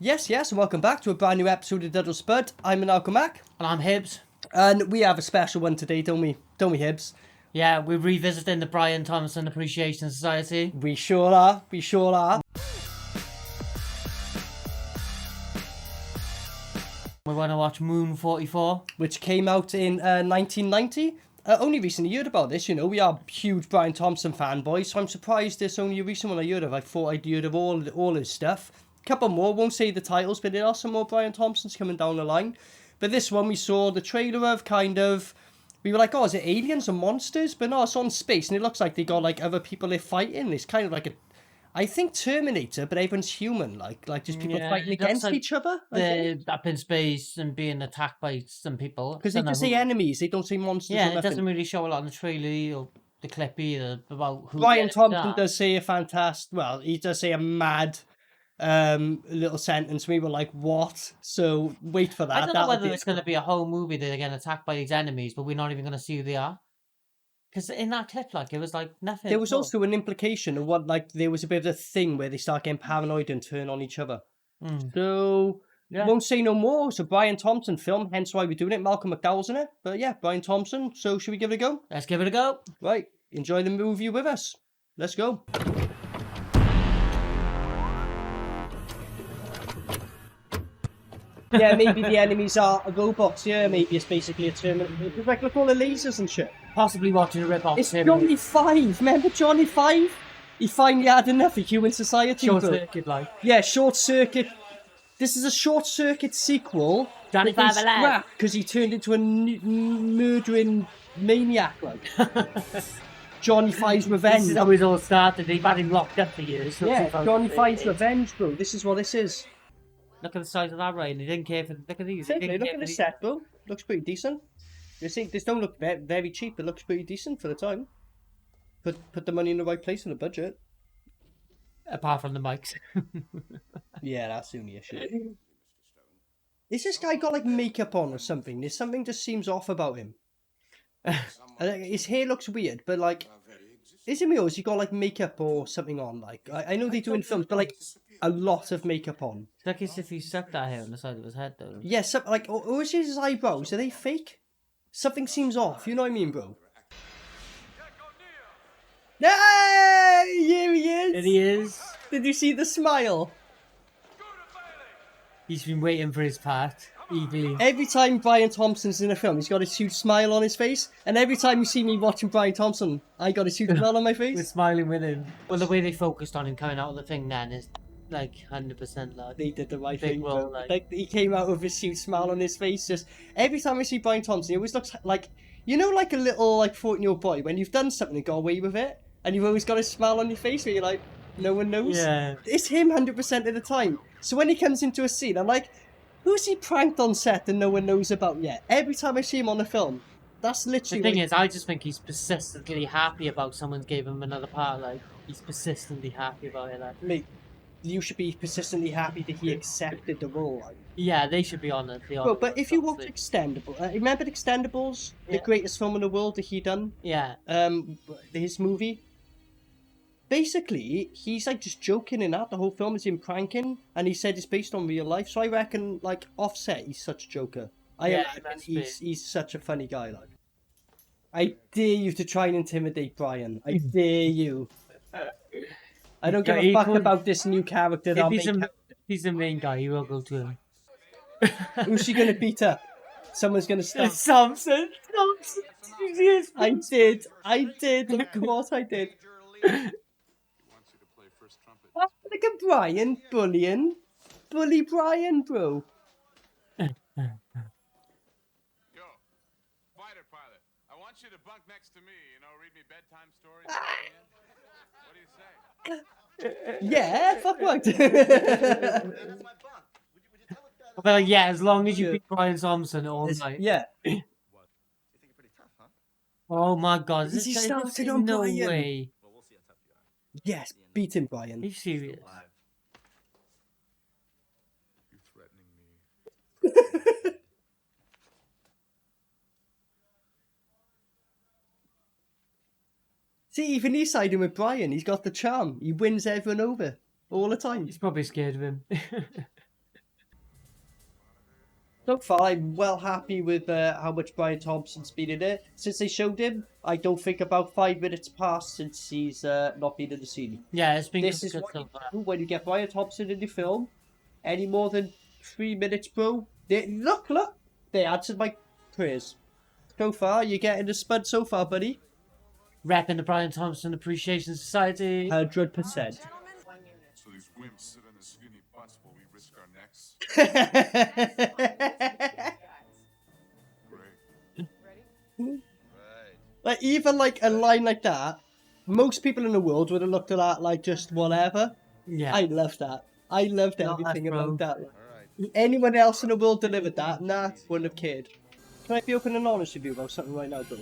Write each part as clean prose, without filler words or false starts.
Yes, and welcome back to a brand new episode of DUD or SPUD. I'm Maniacal Mac. And I'm Hibbs. And we have a special one today, don't we? Don't we, Hibbs? Yeah, we're revisiting the Brian Thompson Appreciation Society. We sure are. We want to watch Moon 44. Which came out in 1990. Only recently heard about this, you know. We are huge Brian Thompson fanboys, so I'm surprised it's only a recent one I heard of. I thought I'd heard of all his stuff. Couple more, won't say the titles, but there are some more Brian Thompsons coming down the line. But this one we saw the trailer of, we were like, oh, is it aliens or monsters? But no, it's on space, and it looks like they got like other people they're fighting. It's kind of like I think Terminator, but everyone's human, like just people fighting against each other. They're up in space and being attacked by some people. Because they just say enemies, they don't say monsters. Yeah, it doesn't really show a lot in the trailer or the clip either about who. Brian Thompson does say he does say a mad little sentence. We were like, what? So wait for that. I don't know whether it's going to be a whole movie that they're getting attacked by these enemies, but we're not even going to see who they are. Because in that clip, it was like nothing. There was also an implication of there was a bit of a thing where they start getting paranoid and turn on each other. So won't say no more. It's a Brian Thompson film, hence why we're doing it. Malcolm McDowell's in it. But yeah, Brian Thompson. So should we give it a go? Let's give it a go. Right. Enjoy the movie with us. Let's go. Yeah, maybe the enemies are robots. Yeah, maybe it's basically a Terminator. Like, look, all the lasers and shit. Possibly watching a rip-off. It's Johnny 5. Remember Johnny 5? He finally had enough of human society. Short Circuit, like. Yeah, Short Circuit. This is a Short Circuit sequel. Johnny 5 alive. Because he turned into a murdering maniac, like. Johnny 5's Revenge. This is how it all started. They've had him locked up for years. So yeah, Johnny 5's Revenge, bro. This is what this is. Look at the size of that rain. He didn't care for. Look at these. Look at the set, bro. Looks pretty decent. You see, this don't look very cheap. It looks pretty decent for the time. Put the money in the right place in the budget. Apart from the mics. Yeah, that's the only issue. Is this guy got like makeup on or something? There's something just seems off about him. His hair looks weird, but like, is it me or has he got like makeup or something on? Like, I know they do in films, but like a lot of makeup on. It's like as if he sucked that hair on the side of his head, though. Yeah, or is his eyebrows? Are they fake? Something seems off. You know what I mean, bro? Hey, here he is. There he is. Did you see the smile? He's been waiting for his part. Eagerly. Every time Brian Thompson's in a film, he's got a huge smile on his face. And every time you see me watching Brian Thompson, I got a huge smile on my face. We're smiling with him. Well, the way they focused on him coming out of the thing then is like 100% like. They did the right thing. Role, like he came out with a huge smile on his face. Just every time I see Brian Thompson, he always looks like, you know, like a little 14-year-old boy when you've done something and got away with it, and you've always got a smile on your face where you're like, no one knows. Yeah. It's him 100% of the time. So when he comes into a scene, I'm like, who's he pranked on set and no one knows about yet? Every time I see him on the film, that's literally. The thing is, I just think he's persistently happy about someone gave him another part. Like, he's persistently happy about it. Like, mate, you should be persistently happy that he accepted the role. Like. Yeah, they should be honoured. Well, but if you watch Extendables, remember Extendables, the greatest film in the world that he done? Yeah. His movie. Basically, he's like just joking in that. The whole film is him pranking, and he said it's based on real life. So I reckon, like, Offset, he's such a joker. He's such a funny guy. Like, I dare you to try and intimidate Brian. I dare you. I don't give a fuck about this new character. If he's the main guy, he will go to him. Who's she gonna beat up? Someone's gonna stop. It's Thompson. I did. Of course I did. Look at Brian bullying. Bully Brian, bro. Yo, fighter pilot, I want you to bunk next to me, read me bedtime stories. What do you say? Yeah, fuck what? That's my bunk. Well, yeah, as long as you beat Brian Thompson all night. Yeah. What? You think you're pretty tough, huh? Oh my god, Is he starting on no Brian? way. Well, we'll see how tough you are. Yes, beat him, Brian. Are you serious? You're threatening me. See, even he's siding with Brian. He's got the charm. He wins everyone over all the time. He's probably scared of him. So far, I'm well happy with how much Brian Thompson's been in it. Since they showed him, I don't think about 5 minutes passed since he's not been in the scene. Yeah, it's been This good is what so you far. do when you get Brian Thompson in the film. Any more than 3 minutes, bro. Look, they answered my prayers. So far, you're getting the SPUD so far, buddy. Repping the Brian Thompson Appreciation Society. 100%. So these wimps sit on the skinny butts while we risk our necks. Great. Like, even like a line like that, most people in the world would have looked at that like just whatever. Yeah. I loved that. I loved Not everything us, bro. about that. Anyone else in the world delivered that, nah, wouldn't have cared. Can I be open and honest with you about something right now, bro?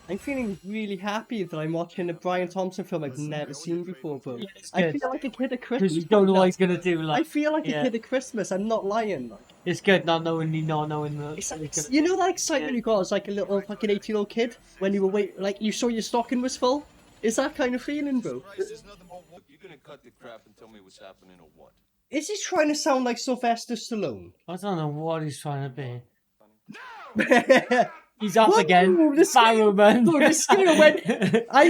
I'm feeling really happy that I'm watching a Brian Thompson film I've never seen before, bro. Yeah, it's I good. feel like a kid at Because Christmas. you don't know right what now. he's gonna do. I Like, feel like yeah. a kid at Christmas. I'm not lying. Like. It's good not knowing the. It's like, you know that excitement you got as like a little fucking 18-year-old kid when you were like you saw your stocking was full? Is that kind of feeling, bro? You're gonna cut the crap and tell me what's happening or what? Is he trying to sound like Sylvester Stallone? I don't know what he's trying to be. I He's off Whoa, again. the scale- Barrowman. the scale went-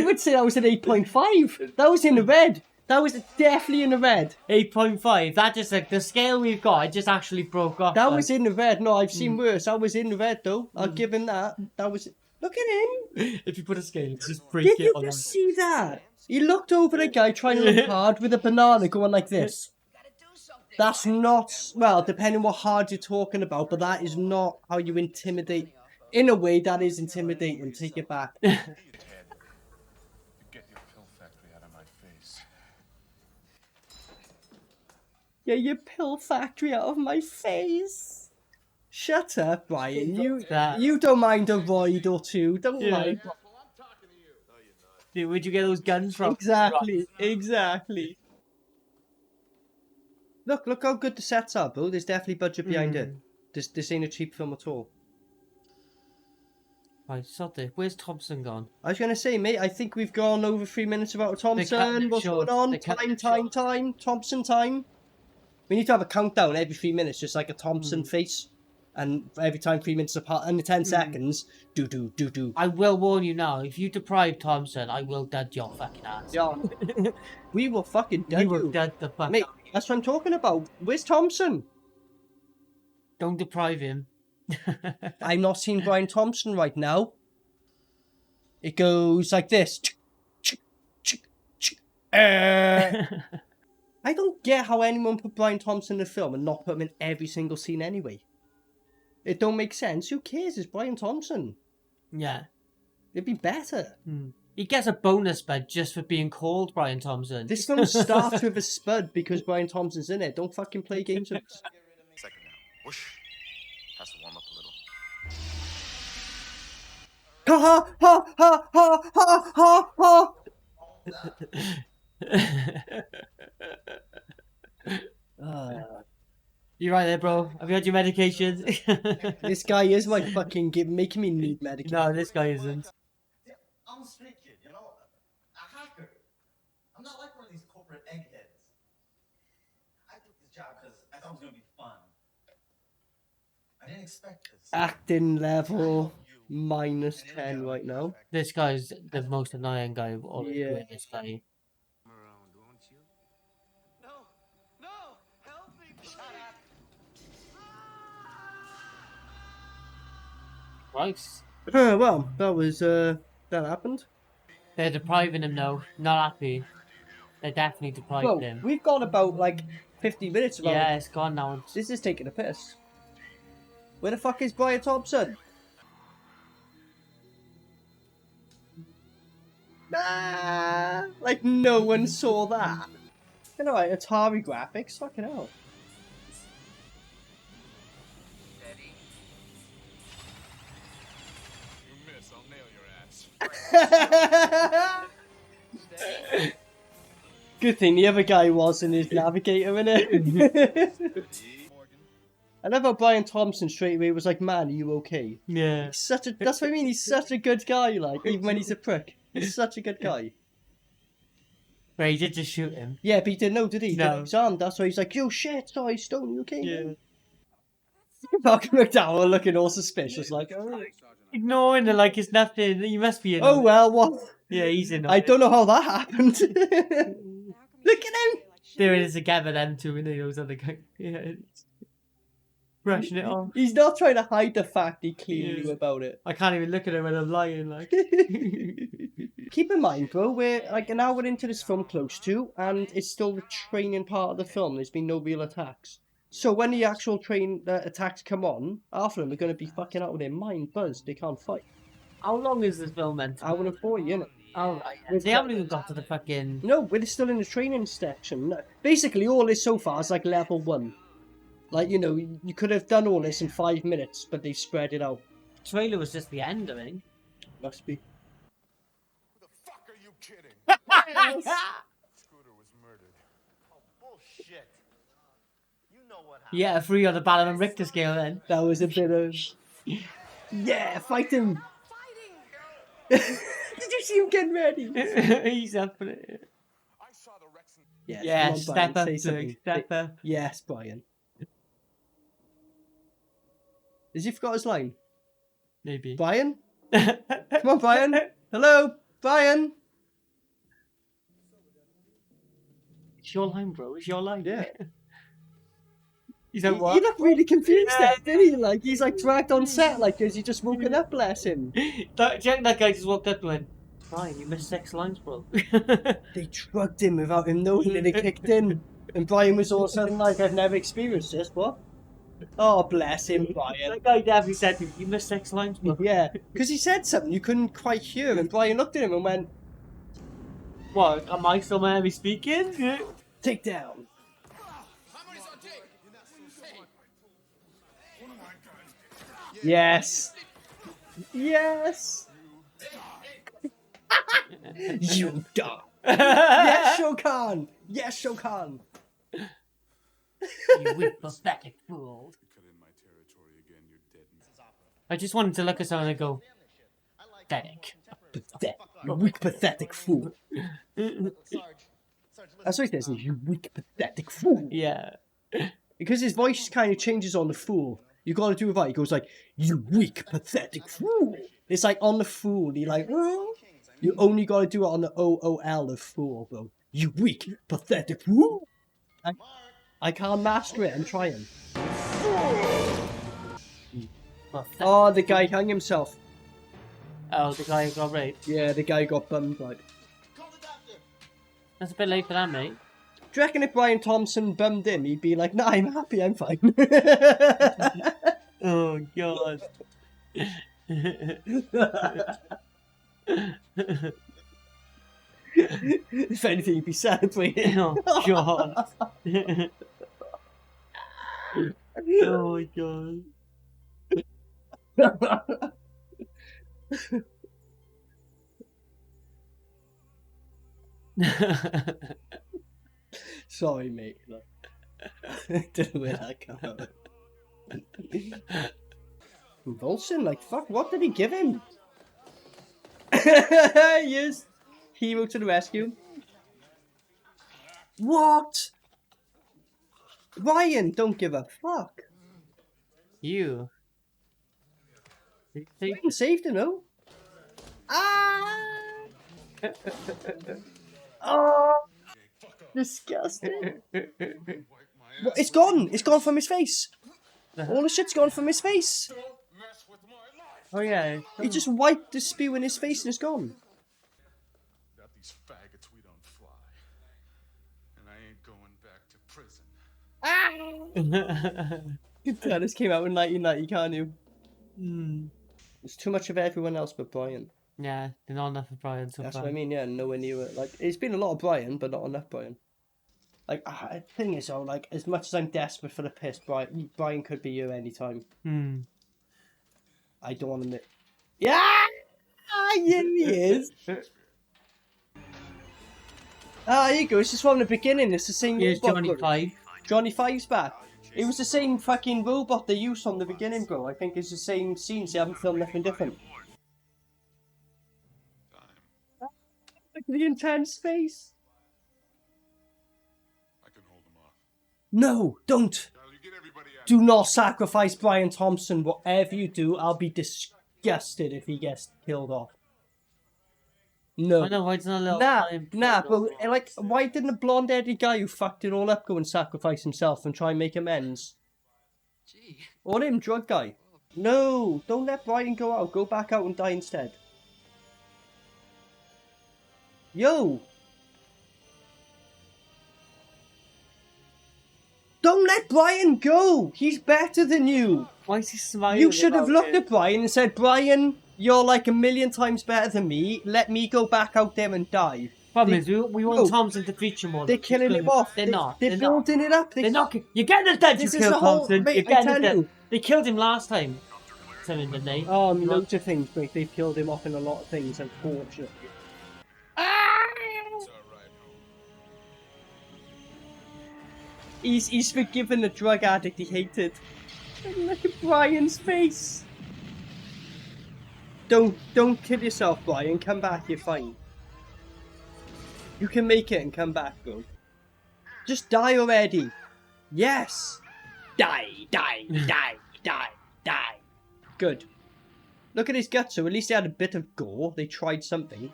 would say that was an 8.5. That was in the red. That was definitely in the red. 8.5. That just like the scale we've got. It just actually broke off. That like. was in the red. No, I've seen worse. That was in the red though. I'll give him that. That was. Look at him. If you put a scale, just break Did it you on just see that? He looked over the guy trying to look hard with a banana going like this. That's not, well, depending what hard you're talking about, but that is not how you intimidate. In a way, that is intimidating. Take it back. You get your pill factory out of my face. Get your pill factory out of my face. Shut up, Brian. You don't mind a roid or two. Don't Yeah. mind. Dude, where'd you get those guns from? Exactly. Look how good the sets are, bro. There's definitely budget behind it. This ain't a cheap film at all. Right, sod it. Where's Thompson gone? I was gonna say, mate, I think we've gone over 3 minutes about cutting Thompson. it What's short. going on? They're cutting it short. Time. Thompson time. We need to have a countdown every 3 minutes, just like a Thompson face. And every time 3 minutes apart, and the 10 seconds, do. I will warn you now. If you deprive Thompson, I will dud your fucking ass. Yeah. We will fucking You dud will you. dud the fuck Mate, out. that's what I'm talking about. Where's Thompson? Don't deprive him. I'm not seeing Brian Thompson right now. It goes like this. I don't get how anyone put Brian Thompson in the film and not put him in every single scene anyway. It don't make sense. Who cares? It's Brian Thompson. Yeah. It'd be better. He gets a bonus bed just for being called Brian Thompson. This film starts with a SPUD because Brian Thompson's in it. Don't fucking play games with us. Second now. Whoosh. Has to warm up a little. Ha ha ha ha ha ha ha. You right there, bro? Have you had your medication? This guy is my fucking making me need medication. No, this guy isn't. I'm a street kid, you know? A hacker. I'm not like one of these corporate eggheads. I took this job because I thought it was going to be fun. I didn't expect this. Acting level minus 10 right now. This guy's the most annoying guy of all. Yeah. This guy. Around, won't you? No! Help me, please! Right. Well, that was, that happened. They're depriving him now. Not happy. They're definitely depriving Well, him. we've got about, like, 50 minutes about Yeah, it. it's gone now. This is taking a piss. Where the fuck is Brian Thompson? Like, no one saw that. You know, like, Atari graphics, fucking hell. You miss, I'll nail your ass. Good thing the other guy wasn't his navigator, innit? I love how Brian Thompson straight away was like, man, are you okay? Yeah. He's such a, that's what I mean, he's such a good guy, like, even when he's a prick. He's such a good guy. But he did just shoot him. Yeah, but he didn't know, did he? He No. didn't his arm, that's why he's like, yo, shit, sorry, Stone, you okay? Yeah. man?" Malcolm McDowell looking all suspicious, like, oh, Ignoring it like it's nothing. He must be in oh it. well, what? Yeah, he's in I it. don't know how that happened. Look at him! They're in it together, them two, and those other guys. Yeah. Brushing it off. He's not trying to hide the fact he clearly knew about it. I can't even look at him when I'm lying, like. Keep in mind, bro, we're like an hour into this film, close to, and it's still the training part of the film. There's been no real attacks. So when the actual train attacks come on, half of them are going to be fucking out with their mind buzzed. They can't fight. How long is this film meant to be? Hour and 40, innit? Alright. They haven't even got to the fucking... No, we're still in the training section. No, basically, all this so far is like level 1. Like, you know, you could have done all this in 5 minutes, but they spread it out. Trailer was just the end, I think. Must be. Who the fuck are you kidding? Scooter was murdered. Oh, bullshit. You know what happened. Yeah, 3 on the Balaam Richter scale then. That was a bit of... Yeah, fight him! Did you see him getting ready? He's up for it. I saw the Rex and... Yes, Yeah, come on, step Brian, up, say Doug, something. step up. Yes, Brian. Has he forgot his line? Maybe. Brian? Come on, Brian. Hello, Brian. It's your line, bro. It's your line. Yeah. He's He like, what? looked really confused Yeah. there, didn't he? Like, he's like dragged on set, like, because he just woken up, bless him. That guy just walked up and went, Brian, you missed 6 lines, bro. They drugged him without him knowing that it kicked in. And Brian was all of a sudden like, I've never experienced this, what? Oh, bless him, Brian. That guy definitely said to me, you missed 6 lines, bro. Yeah, because he said something you couldn't quite hear, and Brian looked at him and went, What, am I still meant to be speaking? take down. Yes. Yes. You die. Yes, Shokan. Yes, Shokan. You weak, pathetic fool. Cut in my territory again, you're dead. I just wanted to look at someone and go, pathetic. Pathetic. You weak, pathetic fool. That's what he says. You weak, pathetic fool. Yeah. Because his voice kind of changes on the fool. You got to do it right. He goes like, you weak, pathetic fool. It's like on the fool. You like, oh. You only got to do it on the OOL of fool, bro. You weak, pathetic fool. I can't master it. I'm trying. Oh, the guy hung himself. Oh, the guy who got raped. Yeah, the guy got bummed like. That's a bit late for that, mate. Do you reckon if Brian Thompson bummed him, he'd be like, nah, I'm happy, I'm fine. Oh, God. If anything, he'd be celebrating. Oh, God. Oh, my God. Sorry, mate. Don't know where that came out. Convulsion? Like, fuck, what did he give him? Yes. Hero to the rescue. What? Ryan, don't give a fuck. You. Ryan saved him, no? Ah! Oh! Disgusting. What, it's gone! It's gone from his face! All the shit's gone from his face! Don't mess with my life. Oh, yeah. He just wiped the spew in his face and it's gone. Without these faggots, we don't fly. And I ain't going back to prison. Yeah, this came out in 1990, can't you? Mm. It's too much of everyone else but Brian. Yeah, they're not enough for Brian so That's far. what I mean, yeah, nowhere near it. Like, it's been a lot of Brian, but not enough Brian. Like, the thing is, though, like, as much as I'm desperate for the piss, Brian could be here anytime. Hmm. I don't want to... Yeah! Yeah, he is! Ah, here you go, it's just from the beginning, it's the same Here's robot, Johnny bro. 5. Johnny Five's back. It was the same fucking robot they used from the beginning, bro. I think it's the same scenes, they haven't filmed nothing different. Look at the intense face. I can hold them off. No, don't! Now you get everybody Do not sacrifice Brian Thompson. Whatever you do, I'll be disgusted if he gets killed off. No. I know, why it's not a little Nah, time but like, why didn't the blonde-headed guy who fucked it all up go and sacrifice himself and try and make amends? Gee. Or him, drug guy. No, don't let Brian go out. Go back out and die instead. Yo! Don't let Brian go! He's better than you! Why is he smiling? You should have about looked it? at Brian and said, Brian, you're like a million times better than me. Let me go back out there and die. Problem is, we want No. Thompson to feature more. They're killing him off. They're not. They're building it up. They're not. You're getting it dead, you This is killed the whole- Thompson. mate, You're I getting tell it dead. you. They killed him last time. Didn't they? Oh, loads of things, mate. They've killed him off in a lot of things, unfortunately. It's all right, home. He's forgiven the drug addict he hated. And look at Brian's face. Don't kill yourself, Brian. Come back, you're fine. You can make it and come back, bro. Just die already. Yes. Die. Good. Look at his guts, so at least they had a bit of gore. They tried something.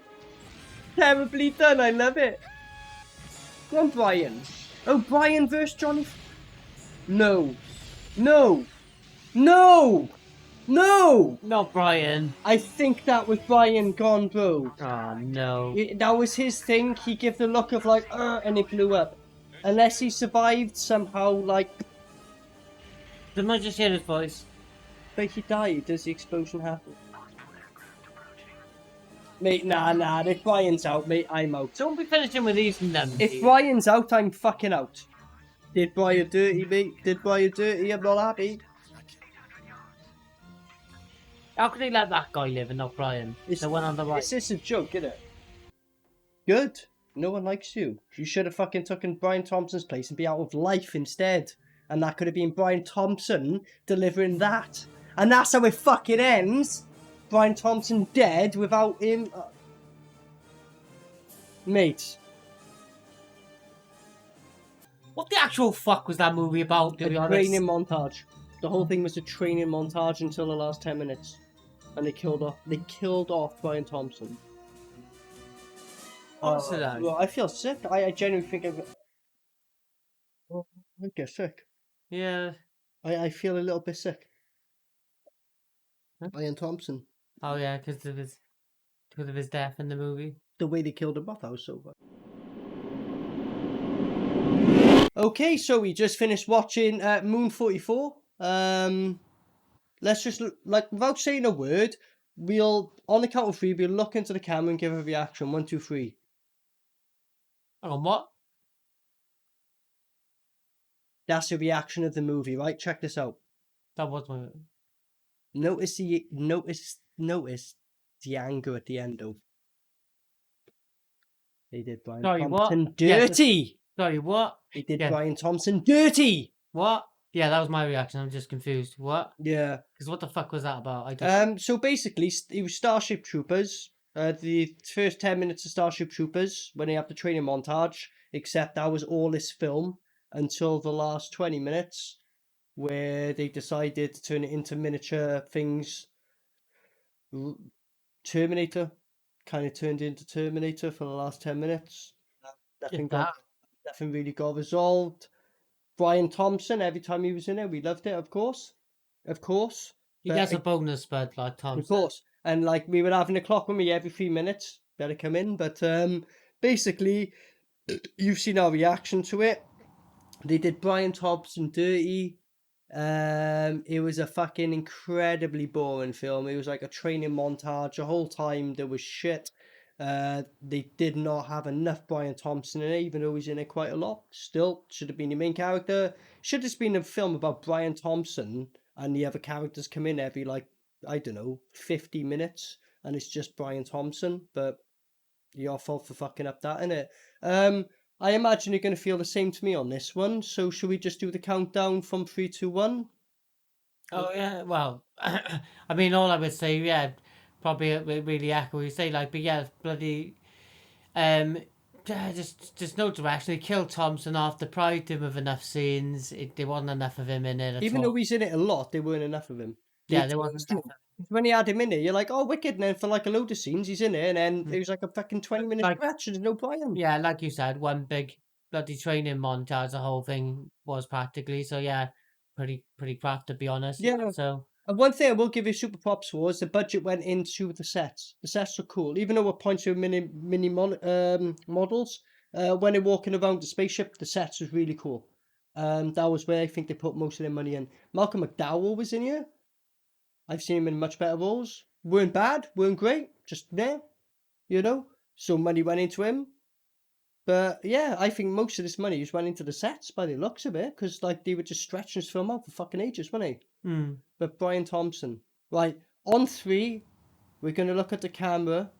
Terribly done, I love it. Go on, Brian. Oh, Brian versus Johnny. No. Not Brian. I think that was Brian gone, bro. Oh no. That was his thing. He gave the look of like, and it blew up. Unless he survived somehow, like, Didn't I just hear his voice? but he died. Does the explosion happen? Mate, nah. If Brian's out, mate, I'm out. Don't be finishing with these and them. If Brian's out, I'm fucking out. Did Brian dirty, mate? Did Brian dirty? I'm not happy. How could they let that guy live and not Brian? The one on the right. It's just a joke, isn't it? Good. No one likes you. You should have fucking taken Brian Thompson's place and be out of life instead. And that could have been Brian Thompson delivering that. And that's how it fucking ends. Brian Thompson dead without him. Mate. What the actual fuck was that movie about, to be A honest? training montage. The whole thing was a training montage until the last 10 minutes. And they killed off Brian Thompson. Honestly, though. Well, I feel sick. I genuinely think I get sick. Yeah. I feel a little bit sick. Huh? Brian Thompson. Oh yeah, because of his death in the movie. The way they killed him off, that was so bad. Okay, so we just finished watching Moon 44. Let's just, without saying a word, we'll, on the count of 3, we'll look into the camera and give a reaction. 1, 2, 3. Hang on, what? That's the reaction of the movie, right? Check this out. That was my... Notice the anger at the end, though. They did Brian Sorry, what? Thompson Yeah, dirty. Sorry, what? They did Yeah. Brian Thompson dirty. What? Yeah, that was my reaction. I'm just confused. What? Yeah. Because what the fuck was that about? I don't... So basically, it was Starship Troopers. The first 10 minutes of Starship Troopers when they have the training montage. Except that was all this film until the last 20 minutes, where they decided to turn it into miniature things. Terminator kind of turned into Terminator for the last 10 minutes. Nothing really got resolved. Brian Thompson, every time he was in it, we loved it, of course. He gets a bonus spud like Thompson. Of course. And like we were having a clock on me every 3 minutes. Better come in. But basically, you've seen our reaction to it. They did Brian Thompson dirty. It was a fucking incredibly boring film. It was like a training montage. The whole time there was shit. They did not have enough Brian Thompson in it, even though he's in it quite a lot. Still, should have been the main character. Should have been a film about Brian Thompson and the other characters come in every, like, I don't know, 50 minutes. And it's just Brian Thompson. But your fault for fucking up that, innit? I imagine you're going to feel the same to me on this one. So should we just do the countdown from 3, 2, 1? Oh yeah, well, I mean, all I would say, yeah, probably really echo what you say, like, but yeah, bloody, Just no direction. They killed Thompson off, deprived him of enough scenes. There wasn't enough of him in it at Even all. though he's in it a lot, there weren't enough of him. Yeah, there wasn't enough. When you had him in it, you're like, oh, wicked. And then for like a load of scenes, he's in it, and then it was like a fucking 20-minute Like- stretch, and there's no Brian. Yeah, like you said, one big bloody training montage. The whole thing was practically. So yeah, pretty crap to be honest. Yeah. So And one thing I will give you super props for is the budget went into the sets. The sets are cool, even though at points were mini models. When they're walking around the spaceship, the sets was really cool. That was where I think they put most of their money in. Malcolm McDowell was in here. I've seen him in much better roles. Weren't bad, weren't great, just there, you know. So money went into him. But yeah, I think most of this money just went into the sets by the looks of it, because like they were just stretching this film out for fucking ages, weren't they? But Brian Thompson, right, on 3, we're going to look at the camera,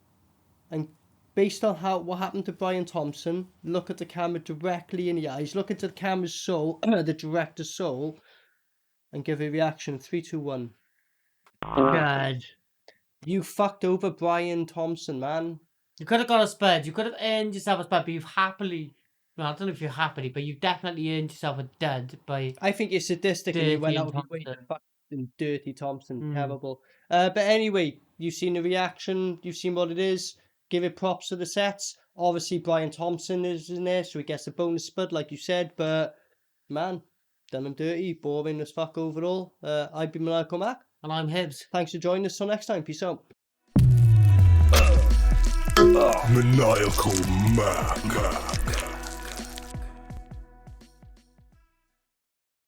and based on what happened to Brian Thompson, look at the camera directly in the eyes, look into the camera's soul, the director's soul, and give a reaction. 3, 2, 1. good. You fucked over Brian Thompson, man. You could have got a SPUD. You could have earned yourself a SPUD, but you've happily. Well, I don't know if you're happily, but you've definitely earned yourself a DUD by. I think you're sadistic and you went Dirty out of your way to Thompson. fucking dirty Thompson. Terrible. But anyway, you've seen the reaction, you've seen what it is. Give it props to the sets. Obviously, Brian Thompson is in there, so he gets a bonus SPUD, like you said. But man, done him dirty, boring as fuck overall. I've been Maniacal Mac. And I'm Hibbs. Thanks for joining us. Till next time. Peace out. Maniacal Mac.